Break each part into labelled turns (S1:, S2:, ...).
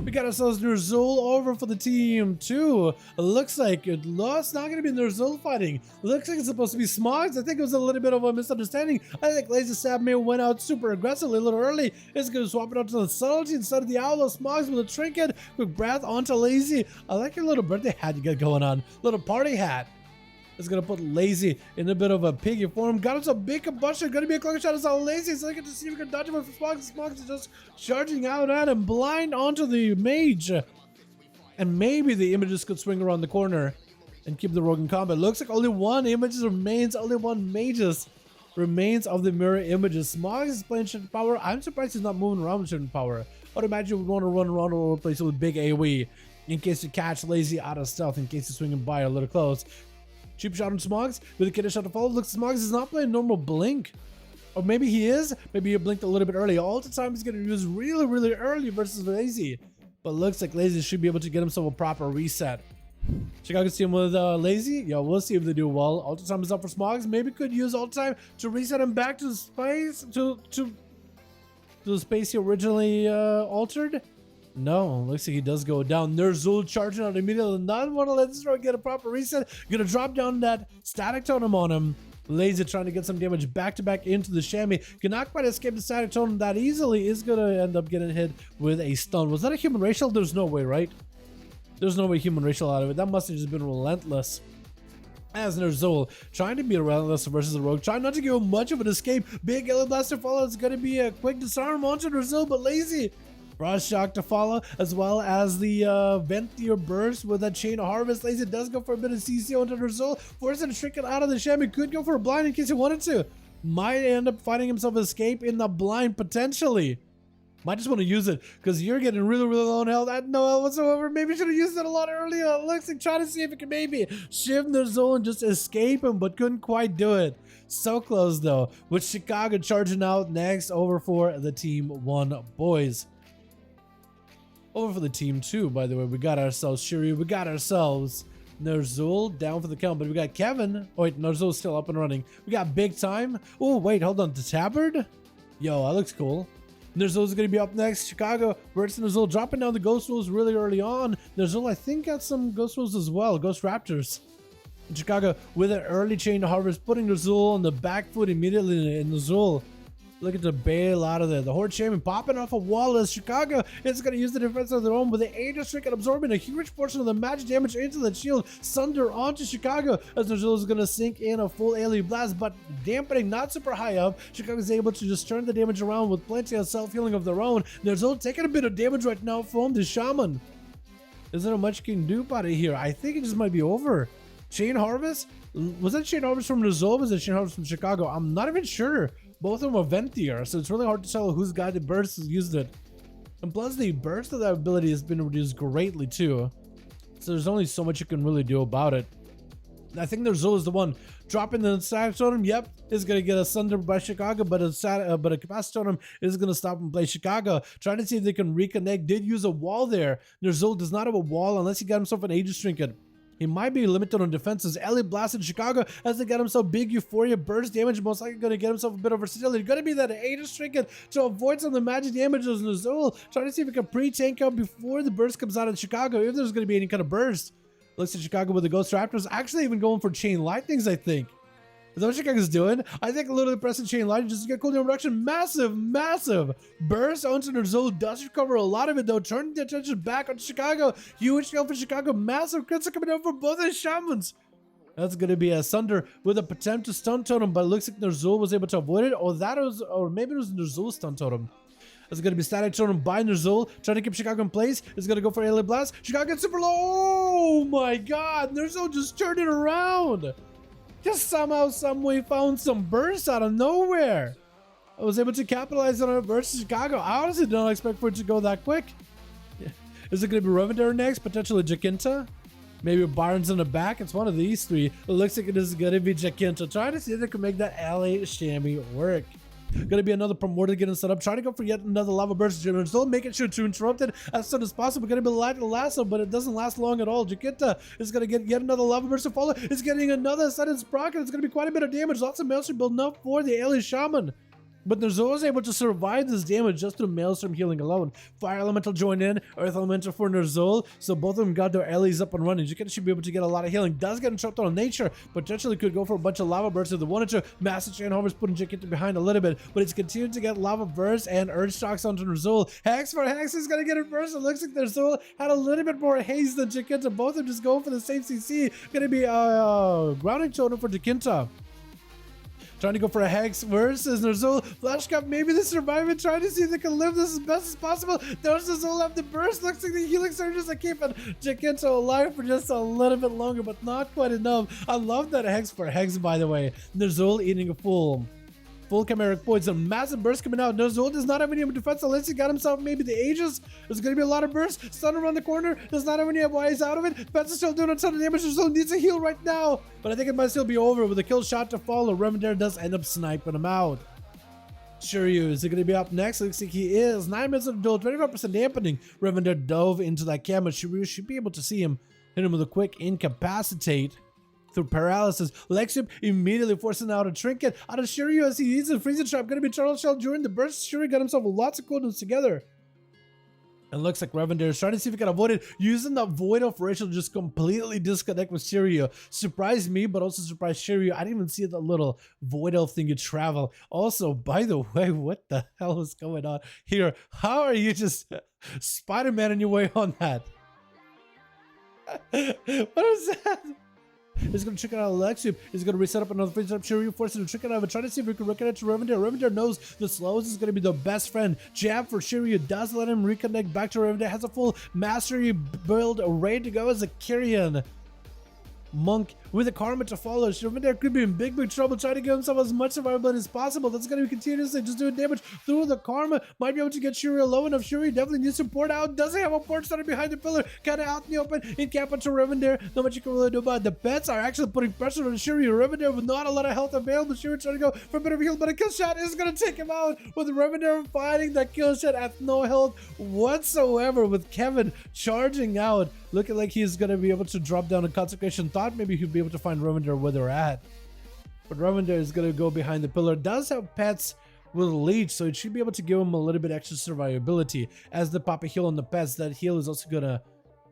S1: We got ourselves Ner'zhul over for the team 2. It looks like it's not going to be Ner'zhul fighting. Looks like it's supposed to be Smogs. I think it was a little bit of a misunderstanding. I think Lazy Sabme went out super aggressively a little early. It's going to swap it out to the subtlety instead of the owl. Smogs with a trinket. Quick breath onto Lazy. I like your little birthday hat you got going on. Little party hat. It's gonna put Lazy in a bit of a piggy form. Got us a big combustion. Gonna be a cloak shot. It's all Lazy. So I get to see if we can dodge him with Smogs. Smogs is just charging out at him, blind onto the mage. And maybe the images could swing around the corner and keep the rogue in combat. Looks like only one images remains. Only one mages remains of the mirror images. Smogs is playing Shadowed Power. I'm surprised he's not moving around with Shadowed Power. I would imagine we'd want to run around all over the place with big AoE in case you catch Lazy out of stealth, in case he's swinging by a little close. Cheap shot on Smogs with a kiddish shot to follow. Looks Smogs is not playing normal blink. Or maybe he is. Maybe he blinked a little bit early. All the time he's going to use really early versus Lazy. But looks like Lazy should be able to get himself a proper reset. Chicago team with Lazy. Yo, we'll see if they do well. Ultra time is up for Smogs. Maybe could use ultra time to reset him back to the space. To the space he originally altered. No, looks like he does go down. Ner'zhul charging out immediately. Not want to let this throw get a proper reset. Gonna drop down that static totem on him. Lazy trying to get some damage back to back into the chamois. Cannot quite escape the static totem that easily. Is gonna end up getting hit with a stun. Was that a human racial? There's no way, right? There's no way human racial out of it. That must have just been relentless. As Ner'zhul trying to be relentless versus the rogue, trying not to give him much of an escape. Big Ellie Blaster follow. It's gonna be a quick disarm onto Ner'zhul, but Lazy. Frost Shock to follow, as well as the Venthier Burst with that Chain of Harvest. Lazy does go for a bit of CC onto Ner'zhul, forcing to shrink it out of the chamois. Could go for a blind in case he wanted to. Might end up finding himself escape in the blind potentially. Might just want to use it because you're getting really low on health. I had no health whatsoever. Maybe should have used it a lot earlier. It looks like trying to see if it can maybe shift Ner'zhul and just escape him, but couldn't quite do it. So close though, with Chicago charging out next over for the Team 1 boys. Over for the Team 2, by the way, we got ourselves Shuri, we got ourselves Ner'zhul down for the count, but we got Kevin. Oh wait, Ner'zhul's still up and running. We got Big Time. Oh wait, hold on, the Tabard? Yo, that looks cool. Ner'zhul's gonna be up next. Chicago versus Ner'zhul, dropping down the Ghost Wolves really early on. Ner'zhul, I think, got some Ghost Wolves as well, Ghost Raptors. And Chicago with an early Chain to Harvest, putting Ner'zhul on the back foot immediately, and Ner'zhul looking to bail out of there. The Horde Shaman popping off a wall as Chicago is going to use the defense of their own with the Angel Strike and absorbing a huge portion of the magic damage into the shield. Sunder onto Chicago as Ner'zhul is going to sink in a full AoE blast, but dampening not super high up. Chicago is able to just turn the damage around with plenty of self-healing of their own. Ner'zhul taking a bit of damage right now from the Shaman. Isn't there much you can do about it here? I think it just might be over. Chain Harvest? Was that Chain Harvest from Ner'zhul or was it Chain Harvest from Chicago? I'm not even sure. Both of them are Venthier, so it's really hard to tell who's got the burst has used it. And plus the burst of that ability has been reduced greatly too. So there's only so much you can really do about it. I think Ner'zhul is the one dropping the static totem. Yep, is gonna get a Sunder by Chicago, but a capacity totem is gonna stop and play Chicago. Trying to see if they can reconnect. Did use a wall there. Ner'zhul does not have a wall unless he got himself an Aegis Trinket. He might be limited on defenses. Ellie blasted Chicago as they got himself big Euphoria burst damage. Most likely going to get himself a bit of versatility. Going to be that Aegis Trinket to avoid some of the magic damage of Ner'zhul. Trying to see if he can pre-tank out before the burst comes out of Chicago, if there's going to be any kind of burst. Looks at Chicago with the Ghost Raptors. Actually even going for Chain Lightnings, I think. Is that what Chicago's doing? I think a little pressing Chain Lightning just to get cooldown reduction. Massive burst onto Ner'zhul. Does recover a lot of it though. Turning the attention back on Chicago. Huge kill for Chicago. Massive crits are coming down for both the Shamans. That's going to be a Sunder with a attempt to stun totem, but it looks like Ner'zhul was able to avoid it, or maybe it was Ner'zhul's stun totem. It's going to be static totem by Ner'zhul, trying to keep Chicago in place. It's going to go for AoE blast. Chicago gets super low. Oh my god, Ner'zhul just turned it around. Just somehow, someway found some burst out of nowhere. I was able to capitalize on it versus Chicago. I honestly did not expect for it to go that quick. Is it going to be Revendare next? Potentially Jacinta? Maybe Barnes in the back? It's one of these three. It looks like it is going to be Jacinta. Trying to see if they can make that LA Shammy work. Gonna be another Primordial getting set up, trying to go for yet another lava burst. Still making sure to interrupt it as soon as possible. Gonna be light lasso, but it doesn't last long at all. Jacinta is gonna get yet another lava burst to follow. It's getting another sudden sprocket. It's gonna be quite a bit of damage. Lots of maelstrom building up for the alien shaman. But Ner'zhul was able to survive this damage just through Maelstrom healing alone. Fire Elemental joined in, Earth Elemental for Ner'zhul, so both of them got their allies up and running. Jikin should be able to get a lot of healing. Does get interrupted on nature, potentially could go for a bunch of lava bursts if they wanted to. Massive Chain Homers putting Jikin behind a little bit, but it's continuing to get lava bursts and Urge Shocks onto Ner'zhul. Hex for Hex is gonna get it first. It looks like Ner'zhul had a little bit more haste than Jikinta. Both of them just going for the same CC. Gonna be grounding totem for Jikinta. Trying to go for a Hex versus Ner'zhul. Flash Cup, maybe they survive it. Trying to see if they can live this as best as possible. There's Ner'zhul have the burst. Looks like the healing surges are keeping Jikinta alive for just a little bit longer, but not quite enough. I love that Hex for Hex, by the way. Ner'zhul eating a full chimeric points. A massive burst coming out. Ner'zhul does not have any defense unless he got himself maybe the Aegis. There's going to be a lot of bursts. Stun around the corner. Does not have any ways out of it. Pets is still doing a ton of damage. Ner'zhul needs a heal right now. But I think it might still be over with a kill shot to follow. Remender does end up sniping him out. Shiryu, is it going to be up next? Looks like he is. 9 minutes of the duel, 25% dampening. Remender dove into that camera. Shiryu should be able to see him. Hit him with a quick incapacitate. Through paralysis, Lexium immediately forcing out a trinket out of Shiryu as he needs a freezing trap. Gonna be Turtle Shell during the burst. Shiryu got himself lots of cooldowns together. And looks like Revender is trying to see if he can avoid it, using the Void of Rachel to just completely disconnect with Shiryu. Surprised me, but also surprised Shiryu. I didn't even see that little Void Elf thing you travel. Also, by the way, what the hell is going on here? How are you just Spider-Man your way on that? What is that? He's going to trick it out of Lexium. He's going to reset up another freeze up. Shiryu forcing to trick it out of it. Trying to see if we can reconnect to Revender. Revender knows the slowest is going to be the best friend. Jab for Shiryu does let him reconnect back to Revender. Has a full mastery build ready to go as a Kyrian. Monk with a karma to follow. Revender could be in big trouble trying to give himself as much survivability as possible. That's going to be continuously just doing damage through the karma. Might be able to get Shiryu low enough. Shiryu definitely needs support out. Doesn't have a port starter behind the pillar. Kind of out in the open. In cap onto Revender. Not much you can really do about it. The pets are actually putting pressure on Shiryu. Revender with not a lot of health available. Shiryu trying to go for a bit of a heal, but a kill shot is going to take him out. With Revender fighting that kill shot at no health whatsoever. With Kevin charging out. Looking like he's going to be able to drop down a consecration. Thought maybe he'd be able to find Revender where they're at. But Revender is going to go behind the pillar. Does have pets with leech, so it should be able to give him a little bit extra survivability. As the Papa heal on the pets, that heal is also going to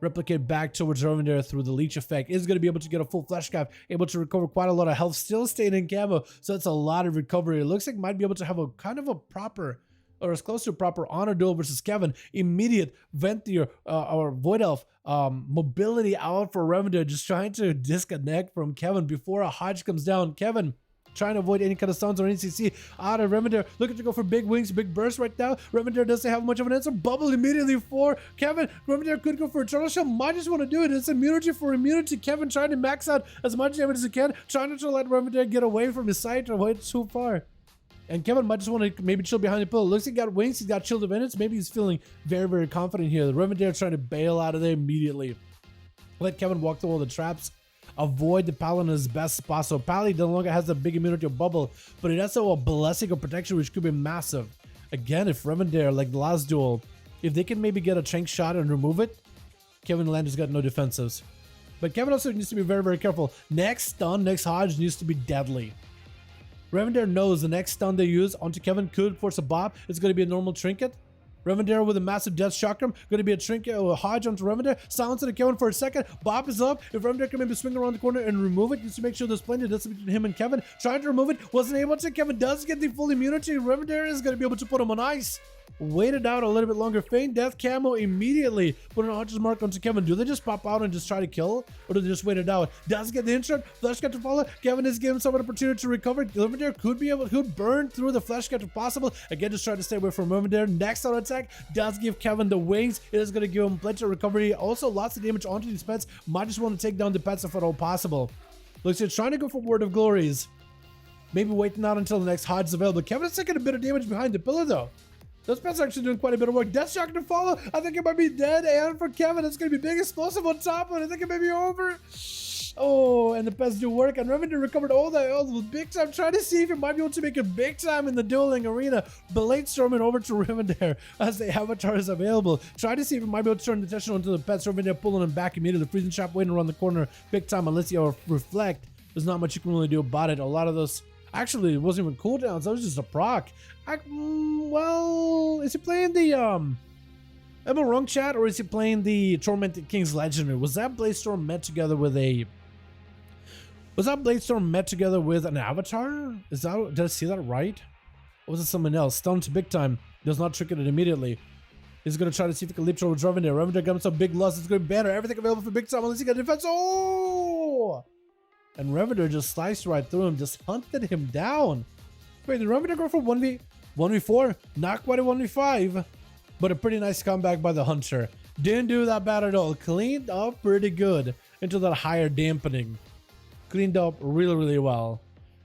S1: replicate back towards Revender through the leech effect. Is going to be able to get a full flesh cap, able to recover quite a lot of health, still staying in camo, so that's a lot of recovery. It looks like might be able to have a kind of a proper, or as close to a proper honor duel versus Kevin. Immediate Venthyr or Void Elf mobility out for Revender, just trying to disconnect from Kevin before a Hodge comes down. Kevin trying to avoid any kind of stuns or any CC out of Revender. Looking to go for big wings, big burst right now. Revender doesn't have much of an answer. Bubble immediately for Kevin. Revender could go for a Turtle Shell. Might just want to do it. It's immunity for immunity. Kevin trying to max out as much damage as he can. Trying not to let Revender get away from his sight or wait too far. And Kevin might just want to maybe chill behind the pillar. Looks like he got wings. He's got chill minutes. Maybe he's feeling very, very confident here. The Revender trying to bail out of there immediately. Let Kevin walk through all the traps. Avoid the Paladin as best as possible. Pally no longer has a big immunity of bubble, but it has a blessing of protection, which could be massive. Again, if Revender, like the last duel, if they can maybe get a Trank shot and remove it, Kevin Lander's got no defensives. But Kevin also needs to be very, very careful. Next stun, next Hodge needs to be deadly. Revender knows the next stun they use onto Kevin could force a bop. It's going to be a normal trinket. Revender with a massive death chakram. Going to be a trinket or a Hodge onto Revender. Silence to Kevin for a second. Bop is up. If Revender can maybe swing around the corner and remove it, just to make sure there's plenty of distance between him and Kevin. Trying to remove it. Wasn't able to. Kevin does get the full immunity. Revender is going to be able to put him on ice. Waited out a little bit longer. Feign death camo immediately. Put an Archer's mark onto Kevin. Do they just pop out and just try to kill? Or do they just wait it out? Does get the instant. Flesh cut to follow. Kevin is giving himself an opportunity to recover. Revender could burn through the flesh cut if possible. Again, just try to stay away from Revender. Next auto attack does give Kevin the wings. It is going to give him plenty of recovery. Also, lots of damage onto these pets. Might just want to take down the pets if at all possible. Looks like trying to go for Word of Glories. Maybe waiting out until the next Hodge is available. Kevin is taking a bit of damage behind the pillar though. Those pets are actually doing quite a bit of work. Death Shock to follow. I think it might be dead. And for Kevin, it's going to be big explosive on top. And I think it may be over. Oh, and the pets do work. And Revender recovered all the big time. Trying to see if he might be able to make it big time in the dueling arena. Blade storming over to Revender as the avatar is available. Try to see if he might be able to turn the attention onto the pets. Revender pulling him back immediately. The freezing trap waiting around the corner. Big time unless you reflect. There's not much you can really do about it. A lot of those Actually, it wasn't even cooldowns. That was just a proc. Well, is he playing the Am I wrong, chat, or is he playing the Tormented King's Legendary? Was that Bladestorm met together with a? Was that Bladestorm met together with an avatar? Is that, did I see that right? Or was it someone else? Stunned to big time. Does not trigger it immediately. He's gonna try to see if he can leap towards Revender. Revender got himself big loss. It's gonna be better. Everything available for big time unless he got defense. Oh! And Revender just sliced right through him, just hunted him down. Wait, did Revender go for 1v4? Not quite a 1v5, but a pretty nice comeback by the Hunter. Didn't do that bad at all. Cleaned up pretty good into that higher dampening. Cleaned up really, really well.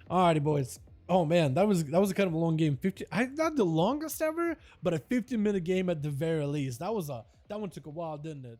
S1: Alrighty, boys. Oh man, that was a kind of a long game. Not the longest ever, but a 15-minute game at the very least. That one took a while, didn't it?